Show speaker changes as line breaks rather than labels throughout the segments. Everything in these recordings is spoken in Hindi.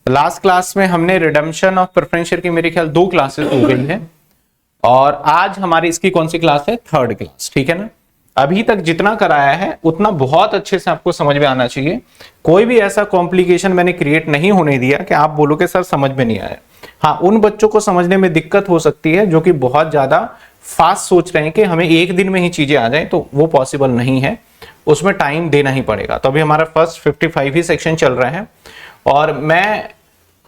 लास्ट क्लास में हमने रिडम्पशन ऑफ प्रेफरेंस शेयर की मेरे ख्याल 2 क्लासेस हो गई है और आज हमारी इसकी कौन सी क्लास है, 3rd क्लास। ठीक है ना। अभी तक जितना कराया है उतना बहुत अच्छे से आपको समझ में आना चाहिए। कोई भी ऐसा कॉम्प्लिकेशन मैंने क्रिएट नहीं होने दिया कि आप बोलोगे सर समझ में नहीं आया। हाँ, उन बच्चों को समझने में दिक्कत हो सकती है जो कि बहुत ज्यादा फास्ट सोच रहे हैं कि हमें एक दिन में ही चीजें आ जाए, तो वो पॉसिबल नहीं है, उसमें टाइम देना ही पड़ेगा। तो अभी हमारा फर्स्ट 55 ही सेक्शन चल रहा है और मैं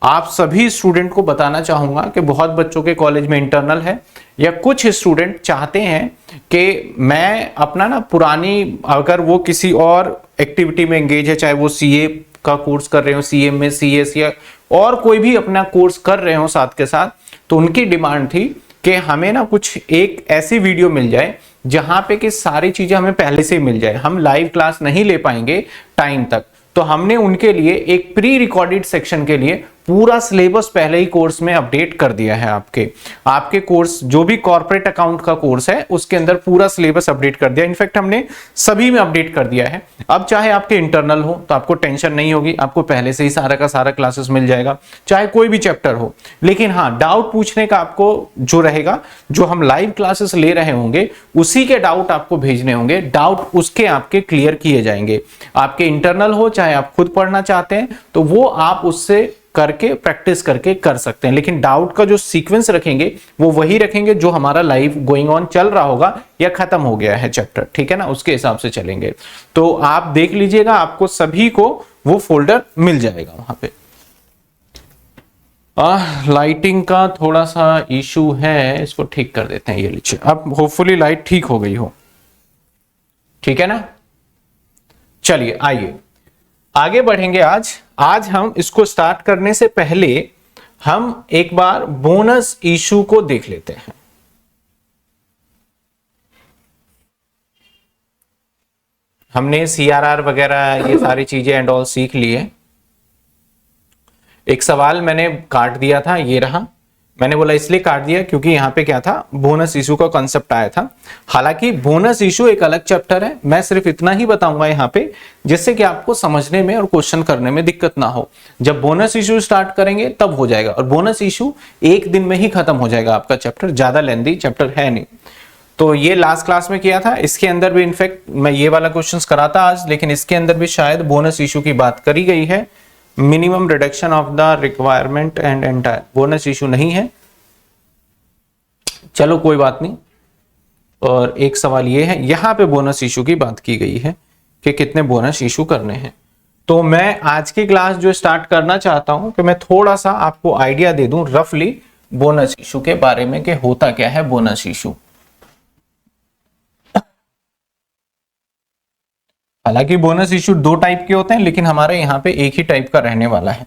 आप सभी स्टूडेंट को बताना चाहूंगा कि बहुत बच्चों के कॉलेज में इंटरनल है या कुछ स्टूडेंट चाहते हैं कि मैं अपना ना पुरानी, अगर वो किसी और एक्टिविटी में एंगेज है, चाहे वो सीए का कोर्स कर रहे हो, सीए में सीएस या और कोई भी अपना कोर्स कर रहे हो साथ के साथ, तो उनकी डिमांड थी कि हमें ना कुछ एक ऐसी वीडियो मिल जाए जहां पे कि सारी चीजें हमें पहले से मिल जाए, हम लाइव क्लास नहीं ले पाएंगे टाइम तक। तो हमने उनके लिए एक प्री रिकॉर्डेड सेक्शन के लिए पूरा सिलेबस पहले ही कोर्स में अपडेट कर दिया है। आपके कोर्स जो भी कॉर्पोरेट अकाउंट का कोर्स है उसके अंदर पूरा सिलेबस अपडेट कर दिया। इनफैक्ट हमने सभी में अपडेट कर दिया है। अब चाहे आपके इंटरनल हो तो आपको टेंशन नहीं होगी, आपको पहले से ही सारा का सारा क्लासेस मिल जाएगा, चाहे कोई भी चैप्टर हो। लेकिन हाँ, डाउट पूछने का आपको जो रहेगा, जो हम लाइव क्लासेस ले रहे होंगे उसी के डाउट आपको भेजने होंगे, डाउट उसके आपके क्लियर किए जाएंगे। आपके इंटरनल हो चाहे आप खुद पढ़ना चाहते हैं तो वो आप उससे करके प्रैक्टिस करके कर सकते हैं, लेकिन डाउट का जो सीक्वेंस रखेंगे वो वही रखेंगे जो हमारा लाइव गोइंग ऑन चल रहा होगा या खत्म हो गया है चैप्टर। ठीक है ना, उसके हिसाब से चलेंगे। तो आप देख लीजिएगा, आपको सभी को वो फोल्डर मिल जाएगा वहां पे। लाइटिंग का थोड़ा सा इशू है, इसको ठीक कर देते हैं। ये लीजिए, अब होपफुली लाइट ठीक हो गई हो। ठीक है ना, चलिए आइए आगे बढ़ेंगे। आज हम इसको स्टार्ट करने से पहले हम एक बार बोनस इशू को देख लेते हैं। हमने सीआरआर वगैरह ये सारी चीजें एंड ऑल सीख लिए। एक सवाल मैंने काट दिया था, ये रहा। मैंने बोला इसलिए काट दिया क्योंकि यहां पे क्या था, बोनस इशू का कॉन्सेप्ट आया था। हालांकि बोनस इशू एक अलग चैप्टर है, मैं सिर्फ इतना ही बताऊंगा यहां पे जिससे कि आपको समझने में और क्वेश्चन करने में दिक्कत ना हो। जब बोनस इशू स्टार्ट करेंगे तब हो जाएगा, और बोनस इशू एक दिन में ही खत्म हो जाएगा आपका चैप्टर, ज्यादा लेंथी चैप्टर है नहीं। तो ये लास्ट क्लास में किया था, इसके अंदर भी इनफैक्ट मैं ये वाला क्वेश्चन कराता आज, लेकिन इसके अंदर भी शायद बोनस इशू की बात करी गई है। Minimum reduction of the requirement and entire, bonus issue नहीं है। चलो कोई बात नहीं। और एक सवाल ये है, यहां पे बोनस इशू की बात की गई है कि कितने बोनस इशू करने हैं। तो मैं आज की क्लास जो स्टार्ट करना चाहता हूं कि मैं थोड़ा सा आपको आइडिया दे दूं रफली बोनस इशू के बारे में कि होता क्या है बोनस इशू। हालांकि बोनस इशू 2 टाइप के होते हैं, लेकिन हमारे यहां पे एक ही टाइप का रहने वाला है।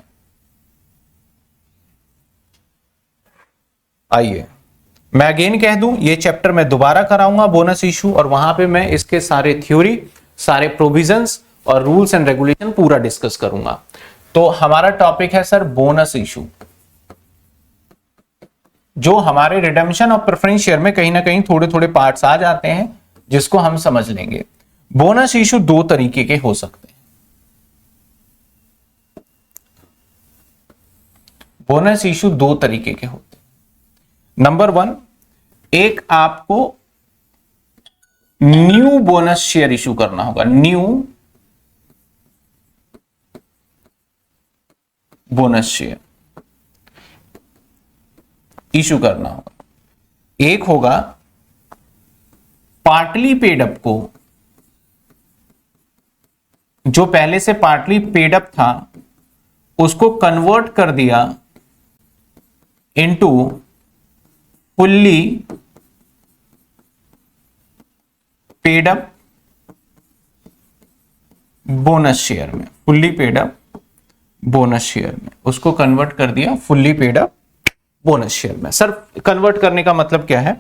आइए मैं अगेन कह दूं, ये चैप्टर मैं दोबारा कराऊंगा बोनस इशू, और वहां पे मैं इसके सारे थ्योरी, सारे प्रोविजंस और रूल्स एंड रेगुलेशन पूरा डिस्कस करूंगा। तो हमारा टॉपिक है सर बोनस इशू, जो हमारे रिडेम्पशन ऑफ प्रेफरेंस शेयर में कहीं ना कहीं थोड़े थोड़े पार्ट्स आ जाते हैं जिसको हम समझ लेंगे। बोनस इशू 2 तरीके के हो सकते हैं। बोनस इशू 2 तरीके के होते हैं। नंबर 1, एक आपको न्यू बोनस शेयर इशू करना होगा, न्यू बोनस शेयर इशू करना होगा। एक होगा पार्टली पेड अप को, जो पहले से पार्टली पेड अप था उसको कन्वर्ट कर दिया into fully paid up bonus share में, fully paid up bonus share में उसको कन्वर्ट कर दिया fully paid up bonus share में। सर कन्वर्ट करने का मतलब क्या है,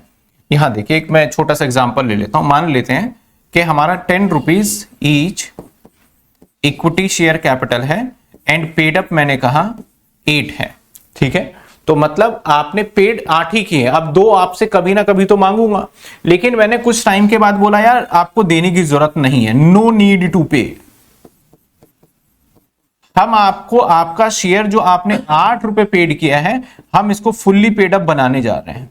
यहां देखिए एक मैं छोटा सा एग्जांपल ले लेता हूं। मान लेते हैं कि हमारा 10 rupees each equity share capital है एंड पेड अप मैंने कहा 8 है। ठीक है, तो मतलब आपने पेड 8 ही किए, अब 2 आपसे कभी ना कभी तो मांगूंगा, लेकिन मैंने कुछ टाइम के बाद बोला यार आपको देने की जरूरत नहीं है, नो नीड टू पे। हम आपको आपका शेयर जो आपने 8 रुपए पेड किया है, हम इसको फुल्ली पेड अप बनाने जा रहे हैं।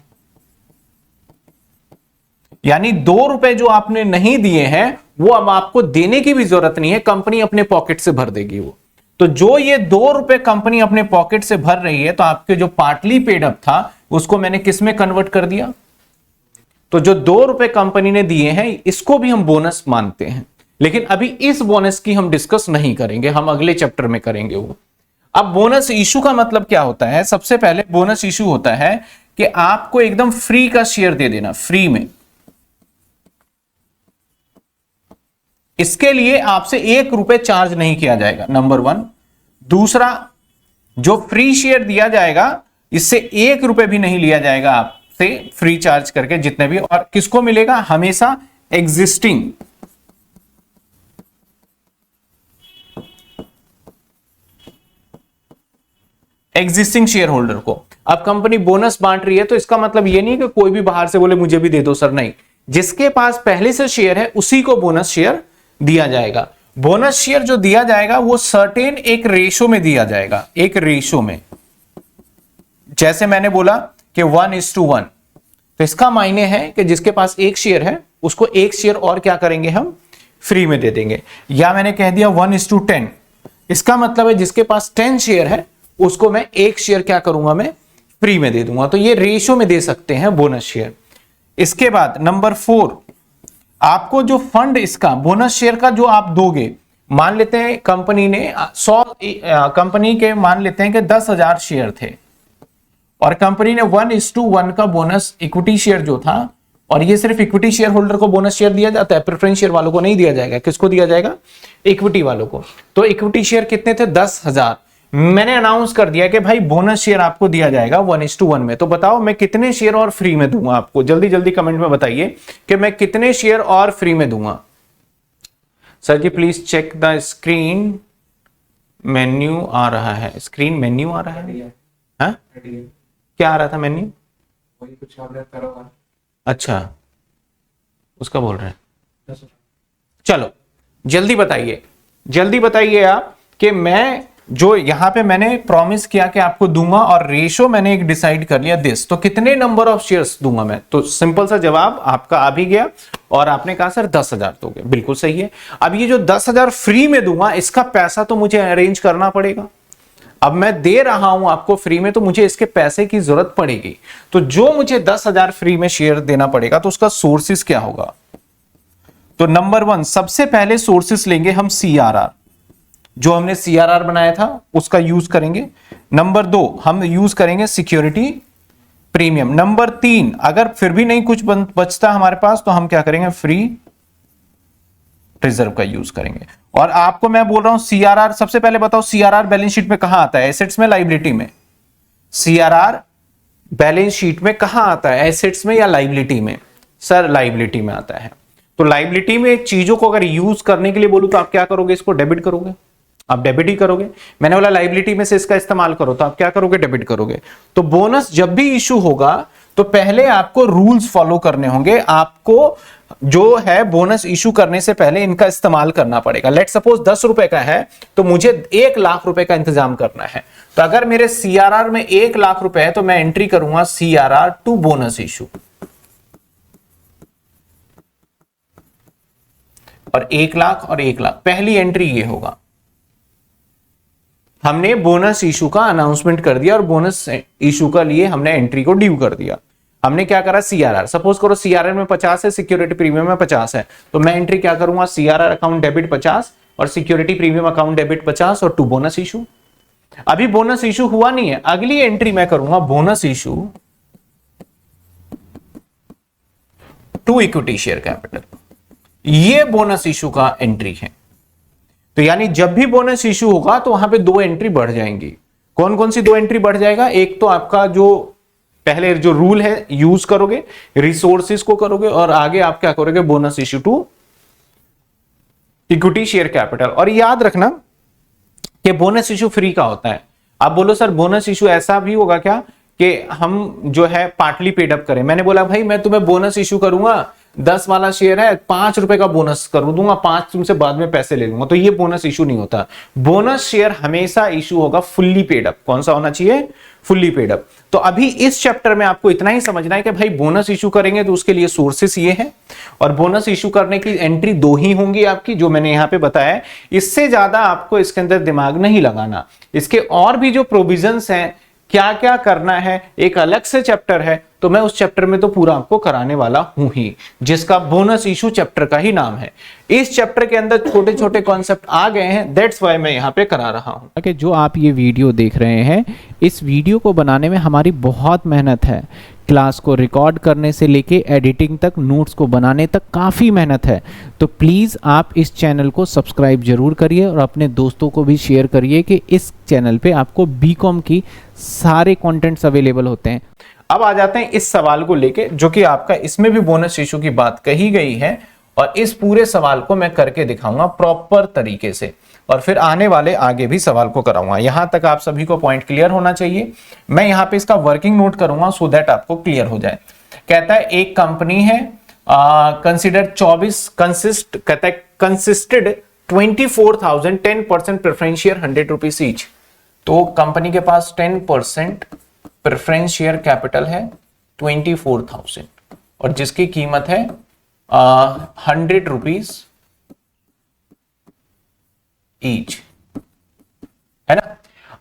यानी 2 रुपए जो आपने नहीं दिए हैं वो अब आपको देने की भी जरूरत नहीं है, कंपनी अपने पॉकेट से भर देगी वो। तो जो ये 2 रुपए कंपनी अपने पॉकेट से भर रही है, तो आपके जो पार्टली पेड अप था उसको मैंने किस में कन्वर्ट कर दिया। तो जो 2 रुपए कंपनी ने दिए हैं इसको भी हम बोनस मानते हैं, लेकिन अभी इस बोनस की हम डिस्कस नहीं करेंगे, हम अगले चैप्टर में करेंगे वो। अब बोनस इशू का मतलब क्या होता है? सबसे पहले बोनस इशू होता है कि आपको एकदम फ्री का शेयर दे देना, फ्री में। इसके लिए आपसे 1 रुपए चार्ज नहीं किया जाएगा, नंबर 1। दूसरा, जो फ्री शेयर दिया जाएगा इससे 1 रुपए भी नहीं लिया जाएगा आपसे फ्री चार्ज करके, जितने भी। और किसको मिलेगा? हमेशा एग्जिस्टिंग शेयर होल्डर को। अब कंपनी बोनस बांट रही है तो इसका मतलब ये नहीं कि कोई भी बाहर से बोले मुझे भी दे दो सर, नहीं। जिसके पास पहले से शेयर है उसी को बोनस शेयर दिया जाएगा। बोनस शेयर जो दिया जाएगा वो सर्टेन एक रेशो में दिया जाएगा, एक रेशो में। जैसे मैंने बोला कि 1:1, तो इसका मायने है कि जिसके पास 1 शेयर है उसको 1 शेयर और क्या करेंगे, हम फ्री में दे देंगे। या मैंने कह दिया 1:10, इसका मतलब है जिसके पास 10 शेयर है उसको मैं 1 शेयर क्या करूंगा, मैं फ्री में दे दूंगा। तो ये रेशो में दे सकते हैं बोनस शेयर। इसके बाद नंबर 4, आपको जो फंड इसका बोनस शेयर का जो आप दोगे, मान लेते हैं कंपनी ने 100 कंपनी के मान लेते हैं कि 10,000 शेयर थे और कंपनी ने 1:1 का बोनस इक्विटी शेयर जो था, और ये सिर्फ इक्विटी शेयर होल्डर को बोनस शेयर दिया जाता है, प्रेफरेंस शेयर वालों को नहीं दिया जाएगा। किसको दिया जाएगा? इक्विटी वालों को। तो इक्विटी शेयर कितने थे? 10,000। मैंने अनाउंस कर दिया कि भाई बोनस शेयर आपको दिया जाएगा 1:1 में। तो बताओ मैं कितने शेयर और फ्री में दूंगा आपको? जल्दी जल्दी कमेंट में बताइए कि मैं कितने शेयर और फ्री में दूंगा। सर जी please check the screen menu आ रहा है। स्क्रीन मेन्यू आ रहा है? हाँ? क्या आ रहा था मेन्यू? वही कुछ ऑर्डर करो। अच्छा, उसका बोल रहे हैं। चलो जल्दी बताइए, जल्दी बताइए आप कि मैं जो यहां पे मैंने प्रॉमिस किया कि आपको दूंगा और रेशो मैंने एक डिसाइड कर लिया दिस, तो कितने नंबर ऑफ शेयर्स दूंगा मैं? तो सिंपल सा जवाब आपका आ भी गया और आपने कहा सर 10,000 दोगे, बिल्कुल सही है। अब ये जो 10,000 फ्री में दूंगा इसका पैसा तो मुझे अरेंज करना पड़ेगा। अब मैं दे रहा हूं आपको फ्री में तो मुझे इसके पैसे की जरूरत पड़ेगी। तो जो मुझे 10,000 फ्री में शेयर देना पड़ेगा तो उसका सोर्सेस क्या होगा? तो नंबर 1 सबसे पहले सोर्सेस लेंगे हम CRR, जो हमने CRR बनाया था उसका यूज करेंगे। नंबर 2 हम यूज करेंगे सिक्योरिटी प्रीमियम। नंबर 3 अगर फिर भी नहीं कुछ बचता हमारे पास तो हम क्या करेंगे, फ्री रिजर्व का यूज करेंगे। और आपको मैं बोल रहा हूं CRR, सबसे पहले बताओ CRR बैलेंस शीट में कहां आता है? एसेट्स में, लाइबिलिटी में? CRR बैलेंस शीट में कहां आता है? एसेट्स में या लाइबिलिटी में? सर लाइबिलिटी में आता है। तो लाइबिलिटी में चीजों को अगर यूज करने के लिए बोलूं तो आप क्या करोगे? इसको डेबिट करोगे, आप डेबिट ही करोगे। मैंने बोला लाइबिलिटी में से इसका इस्तेमाल करो तो आप क्या करोगे? डेबिट करोगे। तो बोनस जब भी इशू होगा तो पहले आपको रूल्स फॉलो करने होंगे। आपको जो है बोनस इशू करने से पहले इनका इस्तेमाल करना पड़ेगा। लेट सपोज 10 रुपए का है तो मुझे 1 लाख रुपए का इंतजाम करना है। तो अगर मेरे CRR में 1 लाख रुपए है तो मैं एंट्री करूंगा CRR टू बोनस इशू, और 1 लाख और 1 लाख, पहली एंट्री ये होगा। हमने बोनस इशू का अनाउंसमेंट कर दिया और बोनस इशू का लिए हमने एंट्री को ड्यू कर दिया। हमने क्या करा? CRR, सपोज करो CRR में 50 है, सिक्योरिटी प्रीमियम में 50 है, तो मैं एंट्री क्या करूंगा? CRR अकाउंट डेबिट 50 और सिक्योरिटी प्रीमियम अकाउंट डेबिट 50 और टू बोनस इशू। अभी बोनस इशू हुआ नहीं है, अगली एंट्री मैं करूंगा bonus issue to equity share capital. ये बोनस इशू का एंट्री है। तो यानी जब भी बोनस इशू होगा तो वहां पे 2 एंट्री बढ़ जाएंगी। कौन कौन सी 2 एंट्री बढ़ जाएगा? एक तो आपका जो पहले जो रूल है यूज करोगे, रिसोर्सेज को करोगे, और आगे आप क्या करोगे? Bonus issue to equity share capital. और याद रखना कि बोनस इशू फ्री का होता है। आप बोलो सर बोनस इशू ऐसा भी होगा क्या कि हम जो है पार्टली पेड अप करें? मैंने बोला भाई मैं तुम्हें बोनस इशू करूंगा 10 वाला शेयर है, 5 रुपए का बोनस कर दूंगा, 5 तुमसे बाद में पैसे ले लूंगा, तो ये बोनस इशू नहीं होता। बोनस शेयर हमेशा इशू होगा फुल्ली पेड अप। कौन सा होना चाहिए? Fully paid up. तो अभी इस चैप्टर में आपको इतना ही समझना है कि भाई बोनस इशू करेंगे तो उसके लिए सोर्सेस ये हैं, और बोनस इशू करने की एंट्री 2 ही होंगी आपकी, जो मैंने यहां पे बताया है। इससे ज्यादा आपको इसके अंदर दिमाग नहीं लगाना। इसके और भी जो प्रोविजंस हैं, क्या क्या करना है, एक अलग से चैप्टर है, तो मैं उस चैप्टर में तो पूरा आपको कराने वाला हूं ही, जिसका बोनस इशू चैप्टर का ही नाम है। इस चैप्टर के अंदर छोटे छोटे कॉन्सेप्ट आ गए हैं, दैट्स वाई मैं यहां पे करा रहा हूं।
कि जो आप ये वीडियो देख रहे हैं, इस वीडियो को बनाने में हमारी बहुत मेहनत है। क्लास को रिकॉर्ड करने से लेके एडिटिंग तक, नोट्स को बनाने तक काफ़ी मेहनत है। तो प्लीज़ आप इस चैनल को सब्सक्राइब जरूर करिए और अपने दोस्तों को भी शेयर करिए कि इस चैनल पे आपको बीकॉम की सारे कंटेंट्स अवेलेबल होते हैं।
अब आ जाते हैं इस सवाल को लेके, जो कि आपका इसमें भी बोनस इशू की बात कही गई है, और इस पूरे सवाल को मैं करके दिखाऊंगा प्रॉपर तरीके से, और फिर आने वाले आगे भी सवाल को कराऊंगा। यहां तक आप सभी को पॉइंट क्लियर होना चाहिए। मैं यहां पे इसका वर्किंग नोट करूंगा सो दैट आपको क्लियर हो जाए। कहता है एक कंपनी है, consisted 24,000, 10% preference share, 100 rupees each. तो कंपनी के पास 10% प्रेफरेंस शेयर कैपिटल है 24,000, और जिसकी कीमत है 100 रुपीज ईच, है ना।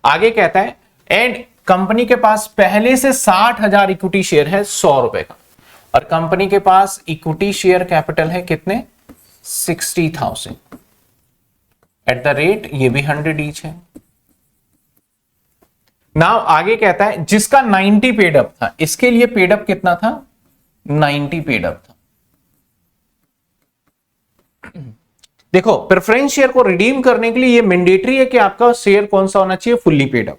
आगे कहता है एंड कंपनी के पास पहले से 60,000 इक्विटी शेयर है 100 रुपए का, और कंपनी के पास इक्विटी शेयर कैपिटल है कितने? 60,000 एट द रेट, ये भी 100 ईच है। नाउ आगे कहता है जिसका 90 पेड अप था, इसके लिए पेड अप कितना था? 90 पेड अप था। देखो, प्रेफरेंस शेयर को रिडीम करने के लिए ये मैंडेटरी है कि आपका शेयर कौन सा होना चाहिए? फुल्ली पेड अप,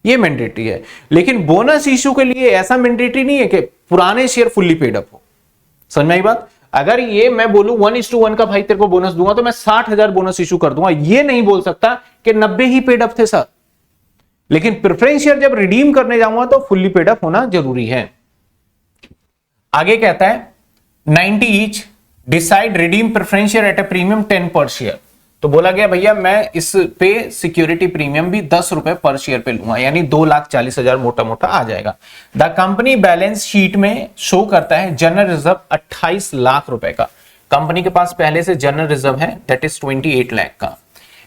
ये मैंडेटरी है। लेकिन बोनस इशू के लिए ऐसा मैंडेटरी नहीं है कि पुराने शेयर फुल्ली पेड अप हो। समझ में आई बात? अगर ये मैं बोलूं 1:1 का भाई तेरे को बोनस दूंगा, तो मैं 60,000 बोनस इशू कर दूंगा, ये नहीं बोल सकता कि 90 ही पेड अप थे सर। लेकिन प्रेफरेंस शेयर जब रिडीम करने जाऊंगा तो फुल्ली पेड अप होना जरूरी है। आगे कहता है 90 each, decide redeem preference share eight ए प्रीमियम 10 पर शेयर। तो बोला गया भैया मैं इस पे सिक्योरिटी प्रीमियम भी 10 रुपए पर शेयर पे लूंगा, यानी 2,40,000 मोटा मोटा आ जाएगा। द कंपनी बैलेंस शीट में शो करता है जनरल रिजर्व 28 लाख रुपए का। कंपनी के पास पहले से जनरल रिजर्व है, दैट इज 28 लाख का।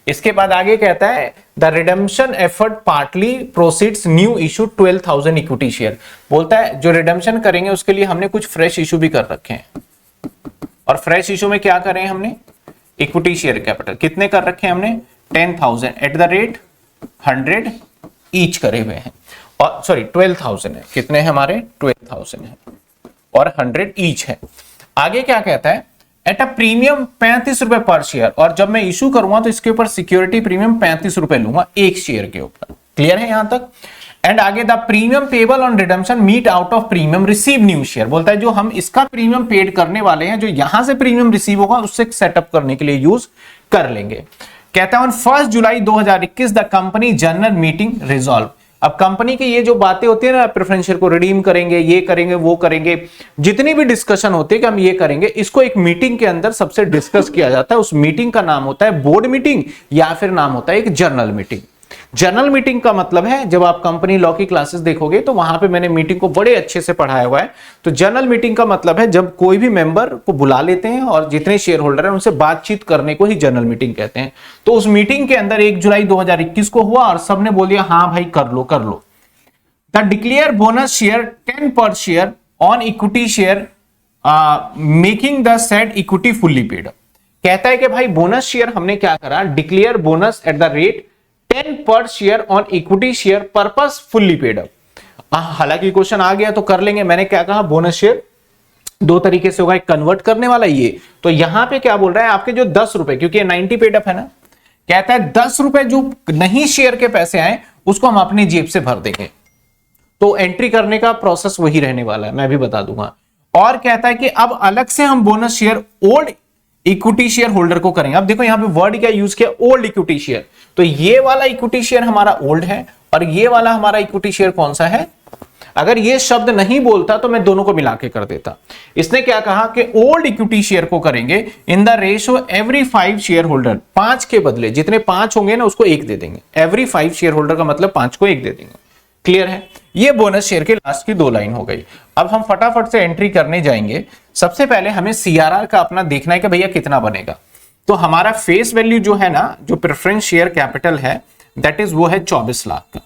इसके बाद आगे कहता है the redemption effort partly proceeds new issue 12,000 equity share. बोलता है जो रिडेम्पशन करेंगे उसके लिए हमने कुछ फ्रेश इशू भी कर रखे हैं, और फ्रेश इशू में क्या करें हमने? इक्विटी शेयर कैपिटल कितने कर रखे हैं हमने? 10,000 एट द रेट 100 ईच करे हुए हैं, और सॉरी 12,000 है, कितने हैं हमारे? 12,000 है, और 100 ईच है। आगे क्या कहता है? एट अ प्रीमियम 35 रुपए पर शेयर, और जब मैं इशू करूंगा तो इसके ऊपर सिक्योरिटी प्रीमियम 35 रुपए लूंगा एक शेयर के ऊपर। क्लियर है यहां तक? एंड आगे the premium payable on redemption meet out of premium receive new share. बोलता है जो हम इसका प्रीमियम पेड करने वाले हैं, जो यहां से प्रीमियम रिसीव होगा उससे सेटअप करने के लिए यूज कर लेंगे। कहता है on 1 July 2021 the company general meeting resolve. अब कंपनी की ये जो बातें होती है ना, प्रेफरेंस शेयर को रिडीम करेंगे, ये करेंगे, वो करेंगे, जितनी भी डिस्कशन होती है कि हम ये करेंगे, इसको एक मीटिंग के अंदर सबसे डिस्कस किया जाता है। उस मीटिंग का नाम होता है बोर्ड मीटिंग, या फिर नाम होता है एक जनरल मीटिंग। जनरल मीटिंग का मतलब है, जब आप कंपनी लॉ की क्लासेस देखोगे तो वहां पे मैंने मीटिंग को बड़े अच्छे से पढ़ाया हुआ है। तो जनरल मीटिंग का मतलब है जब कोई भी मेंबर को बुला लेते हैं और जितने शेयर होल्डर हैं उनसे बातचीत करने को ही जनरल मीटिंग कहते हैं। तो उस मीटिंग के अंदर 1 जुलाई 2021 को हुआ और सबने बोल दिया हाँ भाई कर लो कर लो। द डिक्लेयर बोनस शेयर 10 पर share on equity share making the said equity fully paid. कहता है कि भाई बोनस शेयर हमने क्या करा, declare bonus at the rate 10 पर share on equity share purpose fully paid up. हालांकि क्वेश्चन आ गया तो कर लेंगे। मैंने क्या कहा, बोनस शेयर 2 तरीके से होगा, एक कन्वर्ट करने वाला ये, तो यहां पे क्या बोल रहा है आपके जो 10 रुपए, क्योंकि 90 पेड अप है ना, कहता है 10 रुपए जो नहीं शेयर के पैसे आए उसको हम अपनी जेब से भर देंगे। तो एंट्री करने का प्रोसेस वही रहने वाला है, मैं भी बता दूंगा। और कहता है कि अब अलग से हम bonus share old equity share holder को करेंगे। अब देखो यहां पे वर्ड क्या यूज किया, ओल्ड इक्विटी शेयर। तो ये वाला इक्विटी शेयर हमारा ओल्ड है और ये वाला हमारा इक्विटी शेयर कौन सा है, अगर ये शब्द नहीं बोलता तो मैं दोनों को मिला के कर देता। इसने क्या कहा कि ओल्ड इक्विटी शेयर को करेंगे in the ratio every 5 share holder, 5 के बदले जितने 5 होंगे ना उसको 1 दे देंगे। एवरी 5 शेयर होल्डर का मतलब 5 को 1 दे देंगे। क्लियर है? ये बोनस शेयर के लास्ट की 2 लाइन हो गई। अब हम फटाफट से एंट्री करने जाएंगे। सबसे पहले हमें सीआरआर का अपना देखना है कि भैया कितना बनेगा। तो हमारा फेस वैल्यू जो है ना, जो प्रेफरेंस शेयर कैपिटल है, दैट इज वो है 24 लाख का।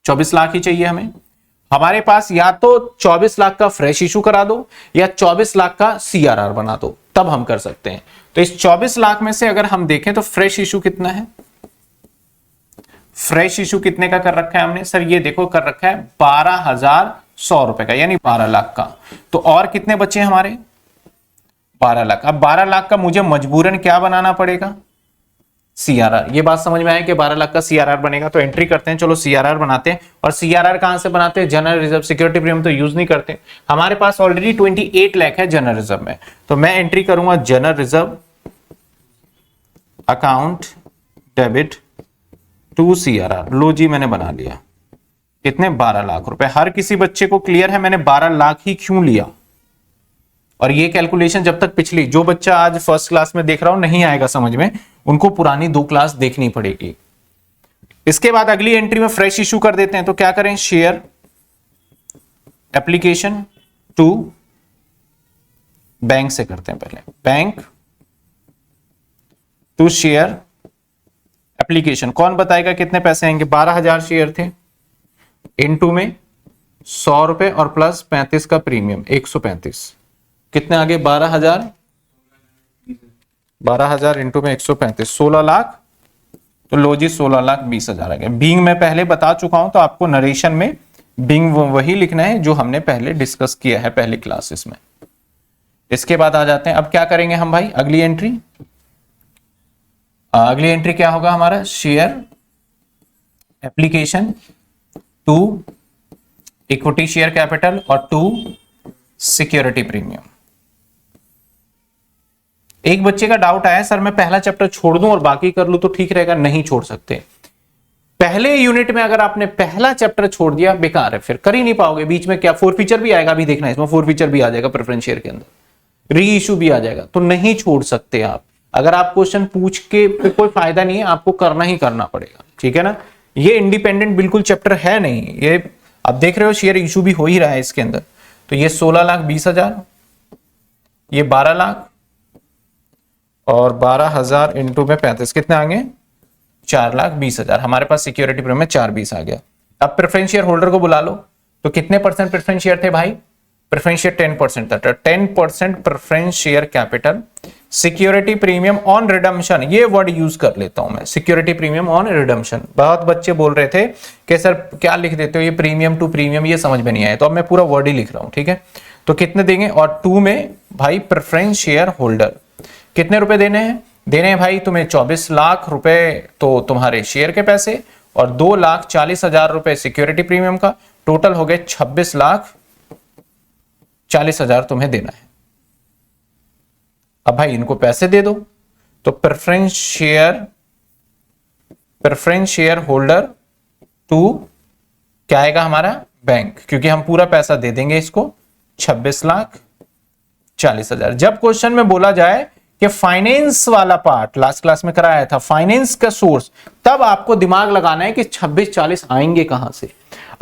24 लाख ही चाहिए हमें। हमारे पास या तो 24 लाख का फ्रेश इशू करा दो या 24 लाख का सीआरआर बना दो, तब हम कर सकते हैं। तो इस 24 लाख में से अगर हम देखें तो फ्रेश इशू कितना है? फ्रेश इशू कितने का कर रखा है हमने? सर ये देखो कर रखा है 12,100 रुपए का, यानी 12 लाख का। तो और कितने बचे हमारे? 12 लाख। अब 12 लाख का मुझे मजबूरन क्या बनाना पड़ेगा? सीआरआर। ये बात समझ में आया कि 12 लाख का सीआरआर बनेगा। तो एंट्री करते हैं, चलो सीआरआर बनाते हैं। और सीआरआर कहां से बनाते हैं? General reserve. सिक्योरिटी प्रीमियम तो यूज नहीं करते। हमारे पास ऑलरेडी 28 लाख है जनरल रिजर्व में। तो मैं एंट्री करूंगा general reserve account debit to CRR. लो जी मैंने बना लिया। कितने? 12 लाख रुपए। हर किसी बच्चे को क्लियर है मैंने 12 लाख ही क्यों लिया? और ये कैलकुलेशन जब तक पिछली, जो बच्चा आज फर्स्ट क्लास में देख रहा हूं नहीं आएगा समझ में, उनको पुरानी 2 क्लास देखनी पड़ेगी। इसके बाद अगली एंट्री में फ्रेश इशू कर देते हैं। तो क्या करें? शेयर एप्लीकेशन टू बैंक से करते हैं पहले। Bank to share application. कौन बताएगा कितने पैसे आएंगे? 12,000 शेयर थे, इनटू में 100 रुपए और प्लस 35 का प्रीमियम 135। कितने आगे? 12,000 इंटू में 135, 16 लाख। तो लो जी 16,20,000 आ गया। बीइंग मैं पहले बता चुका हूं, तो आपको नरेशन में बीइंग वही लिखना है जो हमने पहले डिस्कस किया है पहली क्लासेस में। इसके बाद आ जाते हैं, अब क्या करेंगे हम भाई? अगली एंट्री। अगली एंट्री क्या होगा हमारा? Share application to equity share capital और टू सिक्योरिटी प्रीमियम। एक बच्चे का डाउट आया, सर मैं पहला चैप्टर छोड़ दूं और बाकी कर लूं तो ठीक रहेगा? नहीं छोड़ सकते। पहले यूनिट में अगर आपने पहला चैप्टर छोड़ दिया बेकार है, फिर कर ही नहीं पाओगे। बीच में क्या फोर फीचर भी आएगा, अभी देखना, इसमें फोर फीचर भी आ जाएगा प्रेफरेंस शेयर के अंदर, री इशू भी आ जाएगा। तो नहीं छोड़ सकते आप। अगर आप क्वेश्चन पूछ के कोई फायदा नहीं है, आपको करना ही करना पड़ेगा। ठीक है ना? ये इंडिपेंडेंट बिल्कुल चैप्टर है नहीं। ये आप देख रहे हो शेयर इशू भी हो ही रहा है इसके अंदर। तो ये 16,20,000, ये 12 लाख और 12,000 इंटू में 35, कितने आएंगे? 4,20,000। हमारे पास सिक्योरिटी प्रीमियम में 4,20 आ गया। अब प्रेफरेंस शेयर होल्डर को बुला लो। तो कितने परसेंट प्रेफरेंस शेयर थे भाई? प्रेफरेंस शेयर 10% था। 10% preference share capital, security premium on redemption. ये वर्ड यूज कर लेता हूं मैं, सिक्योरिटी प्रीमियम ऑन रिडम्पशन। बहुत बच्चे बोल रहे थे कि सर क्या लिख देते हो ये प्रीमियम टू प्रीमियम, ये समझ में नहीं आया। तो अब मैं पूरा वर्ड ही लिख रहा हूं। ठीक है? तो कितने देंगे? और 2 में भाई प्रेफरेंस शेयर होल्डर कितने रुपए देने हैं? देने हैं भाई तुम्हें 24 लाख रुपए तो तुम्हारे शेयर के पैसे, और 2,40,000 रुपए सिक्योरिटी प्रीमियम का। टोटल हो गए 26,40,000 तुम्हें देना है। अब भाई इनको पैसे दे दो। तो प्रेफरेंस शेयर होल्डर टू क्या आएगा हमारा? बैंक, क्योंकि हम पूरा पैसा दे देंगे इसको 26,40,000। जब क्वेश्चन में बोला जाए कि फाइनेंस वाला पार्ट लास्ट क्लास में कराया था, फाइनेंस का सोर्स, तब आपको दिमाग लगाना है कि 26-40 आएंगे कहां से।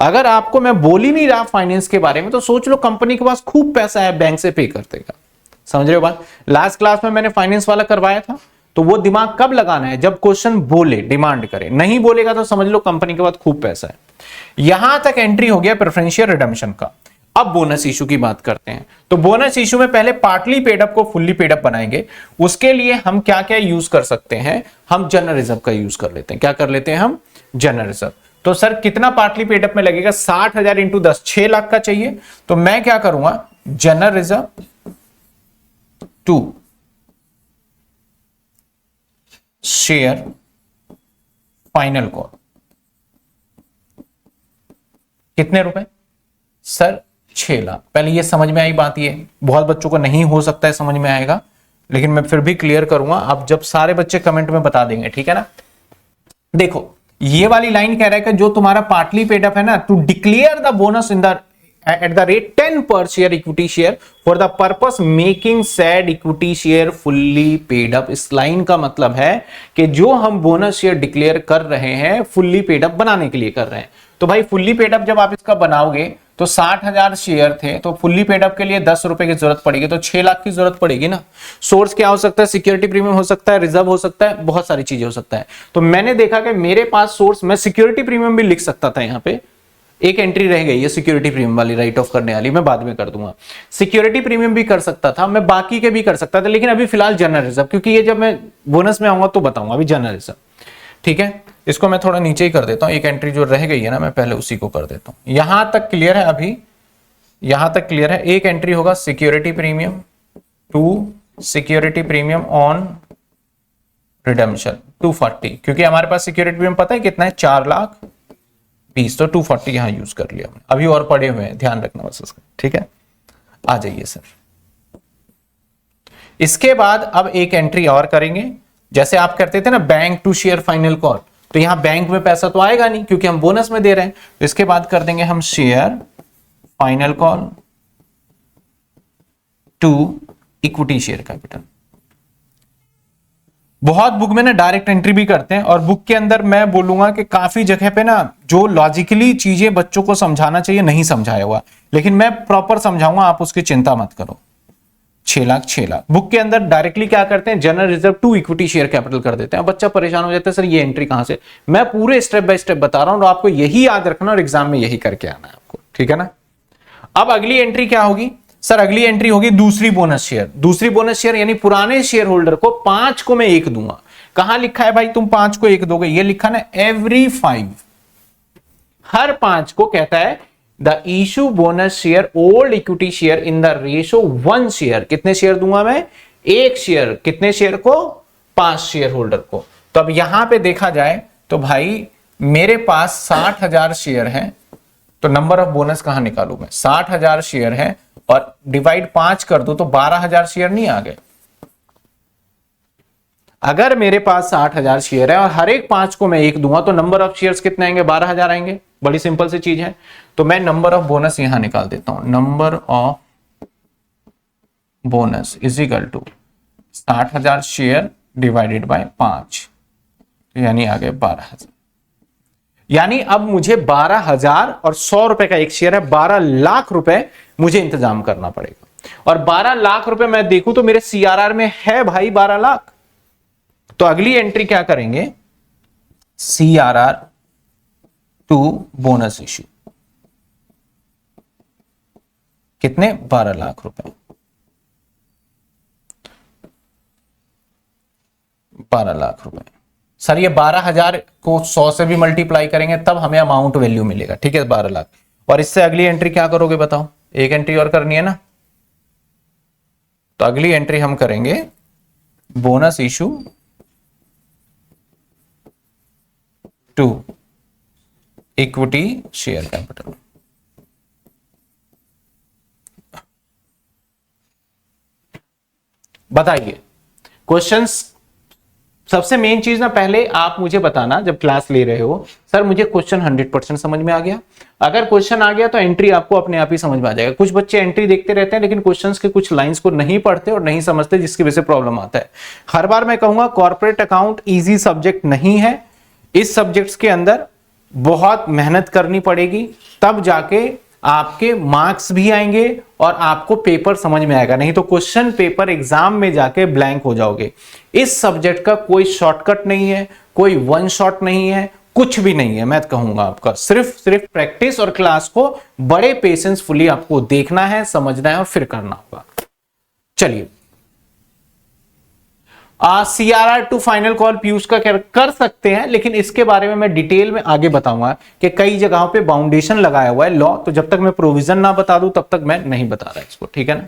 अगर आपको मैं बोल ही नहीं रहा फाइनेंस के बारे में, तो सोच लो कंपनी के पास खूब पैसा है, बैंक से पे कर देगा। समझ रहे हो बात? लास्ट क्लास में मैंने फाइनेंस वाला करवाया था। तो वो दिमाग कब लगाना है? जब क्वेश्चन बोले, डिमांड करे। नहीं बोलेगा तो समझ लो कंपनी के पास खूब पैसा है। यहां तक एंट्री हो गया प्रेफरेंशियल रिडम्पशन का। अब बोनस इशू की बात करते हैं। तो बोनस इशू में पहले पार्टली पेडअप को फुल्ली पेडअप बनाएंगे। उसके लिए हम क्या क्या यूज कर सकते हैं? हम जनरल रिजर्व का यूज कर लेते हैं। क्या कर लेते हैं हम? General reserve. तो सर कितना पार्टली पेडअप में लगेगा? 60,000 इंटू 10, 6 लाख का चाहिए। तो मैं क्या करूंगा? General reserve to share final call. कितने रुपए? सर 6 लाख। पहले ये समझ में आई बात? ये बहुत बच्चों को नहीं हो सकता है समझ में आएगा, लेकिन मैं फिर भी क्लियर करूंगा। आप जब सारे बच्चे कमेंट में बता देंगे, ठीक है ना? देखो ये वाली लाइन कह रहा है कि जो तुम्हारा पार्टली पेड अप है ना, to declare the bonus in the at the rate 10 per share equity share for the purpose making said equity share fully paid up। इस लाइन का मतलब है कि जो हम बोनस शेयर डिक्लेयर कर रहे हैं फुल्ली पेड अप बनाने के लिए कर रहे हैं। तो भाई फुल्ली पेड अप जब आप इसका बनाओगे तो 60,000 शेयर थे, तो फुल्ली पेड अप के लिए 10 रुपए की जरूरत पड़ेगी, तो 6 लाख की जरूरत पड़ेगी ना। सोर्स क्या हो सकता है? सिक्योरिटी प्रीमियम हो सकता है, रिजर्व हो सकता है, बहुत सारी चीजें हो सकता है। तो मैंने देखा कि मेरे पास सोर्स, मैं सिक्योरिटी प्रीमियम भी लिख सकता था। यहाँ पे एक एंट्री रह गई है सिक्योरिटी प्रीमियम वाली, राइट ऑफ करने वाली, मैं बाद में कर दूंगा। सिक्योरिटी प्रीमियम भी कर सकता था, मैं बाकी के भी कर सकता था, लेकिन अभी फिलहाल जनरल रिजर्व, क्योंकि ये जब मैं बोनस में आऊंगा तो बताऊंगा, अभी जनरल रिजर्व। ठीक है, इसको मैं थोड़ा नीचे ही कर देता हूं, एक एंट्री जो रह गई है ना मैं पहले उसी को कर देता हूं। यहां तक क्लियर है? अभी यहां तक क्लियर है। एक एंट्री होगा security premium to security premium on redemption 240, क्योंकि हमारे पास सिक्योरिटी प्रीमियम पता है कितना है? 4,20,000, तो 240 यहां यूज कर लिया हमने। अभी और पड़े हुए हैं, ध्यान रखना बस उसका। ठीक है, आ जाइए सर। इसके बाद अब एक एंट्री और करेंगे, जैसे आप करते थे ना bank to share final call, तो यहां बैंक में पैसा तो आएगा नहीं क्योंकि हम बोनस में दे रहे हैं। तो इसके बाद कर देंगे हम share final call to equity share capital. बहुत बुक में ना डायरेक्ट एंट्री भी करते हैं, और बुक के अंदर मैं बोलूंगा कि काफी जगह पे ना जो लॉजिकली चीजें बच्चों को समझाना चाहिए नहीं समझाया हुआ, लेकिन मैं प्रॉपर समझाऊंगा, आप उसकी चिंता मत करो। 6 लाख 6 लाख बुक के अंदर डायरेक्टली क्या करते हैं? General reserve to equity share capital कर देते हैं। बच्चा परेशान हो जाता है, सर ये एंट्री कहां से? मैं पूरे स्टेप बाय स्टेप बता रहा हूं, और आपको यही याद रखना और एग्जाम में यही करके आना है आपको। ठीक है ना। अब अगली एंट्री क्या होगी? सर अगली एंट्री होगी दूसरी बोनस शेयर। दूसरी बोनस शेयर यानी पुराने शेयर होल्डर को 5 को मैं 1 दूंगा। कहां लिखा है भाई तुम 5 को 1 दोगे? ये लिखा ना एवरी 5, हर 5 को कहता है the issue bonus share old equity share in the ratio 1 share. कितने शेयर दूंगा मैं? 1 शेयर। कितने शेयर को? 5 शेयर होल्डर को। तो अब यहां पे देखा जाए तो भाई मेरे पास 60,000 शेयर है, तो नंबर ऑफ बोनस कहां निकालू मैं? 60,000 शेयर है और डिवाइड 5 कर दो तो 12,000 शेयर नहीं आ गए? अगर मेरे पास 60,000 शेयर है और हर एक 5 को मैं 1 दूंगा तो नंबर ऑफ शेयर्स कितने आएंगे? 12,000 आएंगे। बड़ी सिंपल सी चीज है। तो मैं नंबर ऑफ बोनस यहां निकाल देता हूं। Number of bonus is equal to 60,000 share divided by 5, यानी आ गए 12,000। यानी अब मुझे 12,000 और 100 रुपए का एक शेयर है, 12 लाख रुपए मुझे इंतजाम करना पड़ेगा। और 12 लाख रुपए मैं देखूं तो मेरे सीआरआर में है भाई 12 लाख। तो अगली एंट्री क्या करेंगे? CRR to bonus issue. कितने? 12 लाख रुपए। 12 लाख रुपए। सर ये 12,000 को 100 से भी मल्टीप्लाई करेंगे तब हमें अमाउंट वैल्यू मिलेगा। ठीक है, 12 लाख। और इससे अगली एंट्री क्या करोगे बताओ? एक एंट्री और करनी है ना। तो अगली एंट्री हम करेंगे bonus issue to equity share capital. बताइए क्वेश्चंस। सबसे मेन चीज ना, पहले आप मुझे बताना जब क्लास ले रहे हो, सर मुझे क्वेश्चन 100% समझ में आ गया। अगर क्वेश्चन आ गया तो एंट्री आपको अपने आप ही समझ में आ जाएगा। कुछ बच्चे एंट्री देखते रहते हैं लेकिन क्वेश्चंस के कुछ लाइंस को नहीं पढ़ते और नहीं समझते, जिसकी वजह से प्रॉब्लम आता है। हर बार मैं कहूंगा कॉर्पोरेट अकाउंट इजी सब्जेक्ट नहीं है। इस सब्जेक्ट्स के अंदर बहुत मेहनत करनी पड़ेगी, तब जाके आपके मार्क्स भी आएंगे और आपको पेपर समझ में आएगा। नहीं तो क्वेश्चन पेपर एग्जाम में जाके ब्लैंक हो जाओगे। इस सब्जेक्ट का कोई शॉर्टकट नहीं है, कोई वन शॉट नहीं है, कुछ भी नहीं है। मैं कहूंगा आपका सिर्फ प्रैक्टिस और क्लास को बड़े पेशेंसफुली आपको देखना है, समझना है और फिर करना होगा। चलिए, CRR to final call Piyush का कर सकते हैं, लेकिन इसके बारे में मैं डिटेल में आगे बताऊंगा कि कई जगहों पे बाउंडेशन लगाया हुआ है लॉ। तो जब तक मैं प्रोविजन ना बता दूं तब तक मैं नहीं बता रहा इसको। ठीक है ना।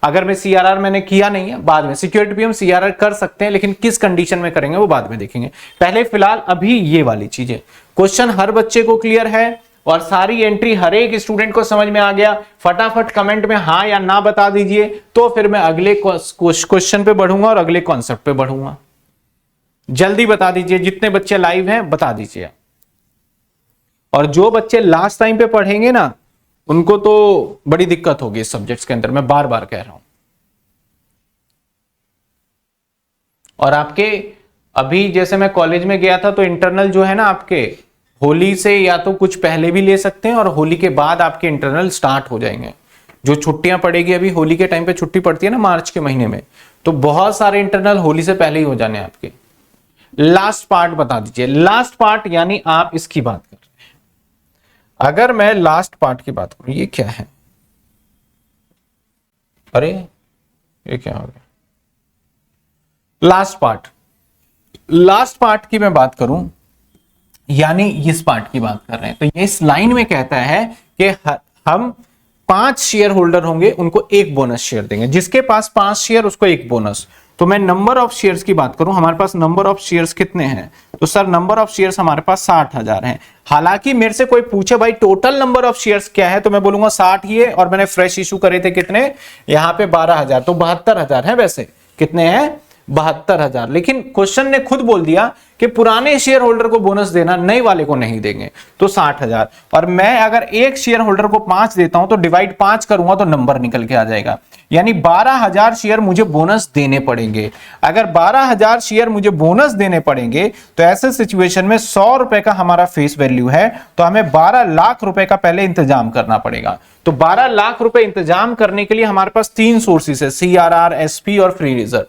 अगर मैं सीआरआर मैंने किया नहीं है, बाद में सिक्योरिटी प्रीमियम सीआरआर कर सकते हैं, लेकिन किस कंडीशन में करेंगे वो बाद में देखेंगे। पहले फिलहाल अभी ये वाली चीजें, क्वेश्चन हर बच्चे को क्लियर है और सारी एंट्री हर एक स्टूडेंट को समझ में आ गया। फटाफट कमेंट में हाँ या ना बता दीजिए, तो फिर मैं अगले क्वेश्चन पे बढ़ूंगा और अगले कॉन्सेप्ट पे बढ़ूंगा। जल्दी बता दीजिए, जितने बच्चे लाइव हैं बता दीजिए। और जो बच्चे लास्ट टाइम पे पढ़ेंगे ना, उनको तो बड़ी दिक्कत होगी इस सब्जेक्ट्स के अंदर, मैं बार बार कह रहा हूं। और आपके अभी जैसे मैं कॉलेज में गया था तो इंटरनल जो है ना आपके होली से या तो कुछ पहले भी ले सकते हैं और होली के बाद आपके इंटरनल स्टार्ट हो जाएंगे। जो छुट्टियां पड़ेगी, अभी होली के टाइम पे छुट्टी पड़ती है ना मार्च के महीने में, तो बहुत सारे इंटरनल होली से पहले ही हो जाने आपके। लास्ट पार्ट बता दीजिए, लास्ट पार्ट यानी आप इसकी बात कर रहे हैं। अगर मैं लास्ट पार्ट की बात करूं, ये क्या है, अरे ये क्या हो गया, लास्ट पार्ट की मैं बात करूं, यानी इस पार्ट की बात कर रहे हैं। तो ये इस लाइन में कहता है कि हम 5 शेयर होल्डर होंगे, उनको एक बोनस शेयर देंगे, जिसके पास 5 शेयर उसको एक बोनस। तो मैं नंबर ऑफ शेयर्स की बात करूं, हमारे पास नंबर ऑफ शेयर्स कितने हैं, तो सर नंबर ऑफ शेयर्स हमारे पास 60,000 हैं। हालांकि मेरे से कोई पूछे भाई टोटल नंबर ऑफ शेयर्स क्या है, तो मैं बोलूंगा 60 ही है, और मैंने फ्रेश इशू करे थे कितने, यहां पे 12,000, तो 72,000 है। वैसे कितने हैं, 72,000। लेकिन क्वेश्चन ने खुद बोल दिया कि पुराने शेयर होल्डर को बोनस देना, नए वाले को नहीं देंगे, तो 60,000। और मैं अगर एक शेयर होल्डर को 5 देता हूं तो डिवाइड 5 करूंगा तो नंबर निकल के आ जाएगा, यानी 12,000 शेयर मुझे बोनस देने पड़ेंगे। अगर 12,000 शेयर मुझे बोनस देने पड़ेंगे तो ऐसे सिचुएशन में 100 रुपए का हमारा फेस वैल्यू है, तो हमें 12 लाख रुपए का पहले इंतजाम करना पड़ेगा। तो 12 लाख रुपए इंतजाम करने के लिए हमारे पास 3 सोर्सेस है, सीआरआर, एसपी और फ्री रिजर्व।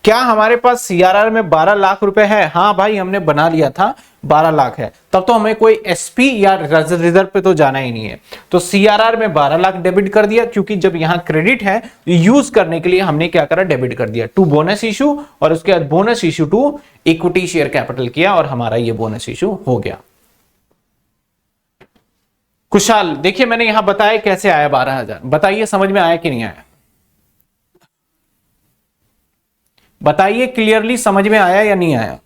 क्या हमारे पास सीआरआर में 12 लाख रुपए है? हाँ भाई, हमने बना लिया था 12 लाख है, तब तो हमें कोई एसपी या रिजर्व पे तो जाना ही नहीं है। तो सीआरआर में 12 लाख डेबिट कर दिया, क्योंकि जब यहां क्रेडिट है यूज करने के लिए हमने क्या करा, डेबिट कर दिया टू बोनस इशू, और उसके बाद bonus issue to equity share capital किया, और हमारा ये बोनस इशू हो गया। कुशाल, देखिए मैंने यहां बताया कैसे आया 12,000, बताइए समझ में आया कि नहीं आया, बताइए क्लियरली समझ में आया या नहीं आया।